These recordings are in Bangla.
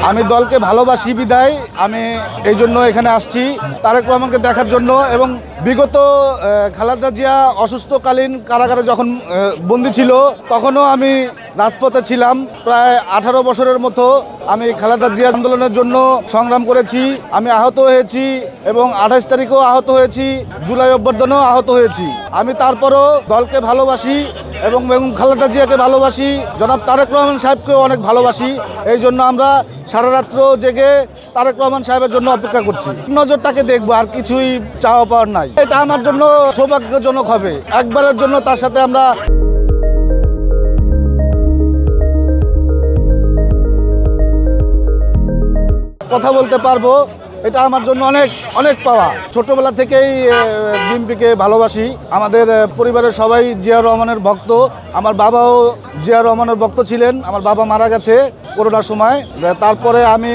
আমি দলকে ভালোবাসি বিদায় আমি এই জন্য এখানে আসছি তারেক রহমানকে দেখার জন্য। এবং বিগত খালেদা জিয়া অসুস্থকালীন কারাগারে যখন বন্দী ছিল তখনও আমি রাজপথে ছিলাম। প্রায় 18 বছরের মতো আমি খালেদা জিয়া আন্দোলনের জন্য সংগ্রাম করেছি। আমি আহত হয়েছি এবং 28 তারিখেও আহত হয়েছি, জুলাই অভ্যর্থনেও আহত হয়েছি। আমি তারপরও দলকে ভালোবাসি এবং খালেদা জিয়াকে ভালোবাসি, জনাব তারেক রহমান সাহেবকেও অনেক ভালোবাসি। এই জন্য আমরা সারা রাত্র জেগে তারেক রহমান সাহেবের জন্য অপেক্ষা করছি। নজরটাকে দেখবো, আর কিছুই চাওয়া পাওয়ার নাই। এটা আমার জন্য সৌভাগ্যজনক হবে, একবারের জন্য তার সাথে আমরা কথা বলতে পারবো। এটা আমার জন্য অনেক অনেক পাওয়া। ছোটবেলা থেকেই বিএনপিকে ভালোবাসি। আমাদের পরিবারের সবাই জিয়া রহমানের ভক্ত। আমার বাবাও জিয়া রহমানের ভক্ত ছিলেন। আমার বাবা মারা গেছে করোনার সময়। তারপরে আমি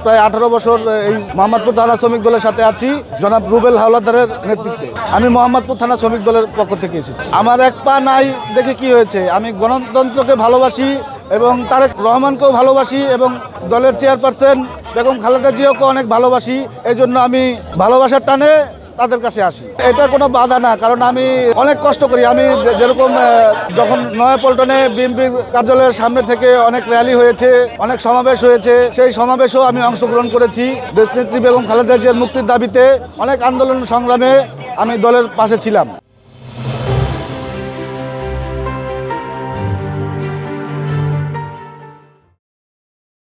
প্রায় 18 বছর এই মোহাম্মদপুর থানা শ্রমিক দলের সাথে আছি, জনাব রুবেল হাওলাদারের নেতৃত্বে। আমি মোহাম্মদপুর থানা শ্রমিক দলের পক্ষ থেকে এসেছি। আমার এক পা নাই দেখে কি হয়েছে, আমি গণতন্ত্রকে ভালোবাসি এবং তারেক রহমানকেও ভালোবাসি এবং দলের চেয়ারপারসন বেগম খালেদা জিয়াকে অনেক ভালোবাসি। এই জন্য আমি ভালোবাসার টানে তাদের কাছে আসি। এটা কোনো বাধা না, কারণ আমি অনেক কষ্ট করি। আমি যেরকম যখন নয়াপল্টনে বিএনপির কার্যালয়ের সামনে থেকে অনেক র্যালি হয়েছে, অনেক সমাবেশ হয়েছে, সেই সমাবেশেও আমি অংশগ্রহণ করেছি। দেশনেত্রী বেগম খালেদা জিয়ার মুক্তির দাবিতে অনেক আন্দোলন সংগ্রামে আমি দলের পাশে ছিলাম।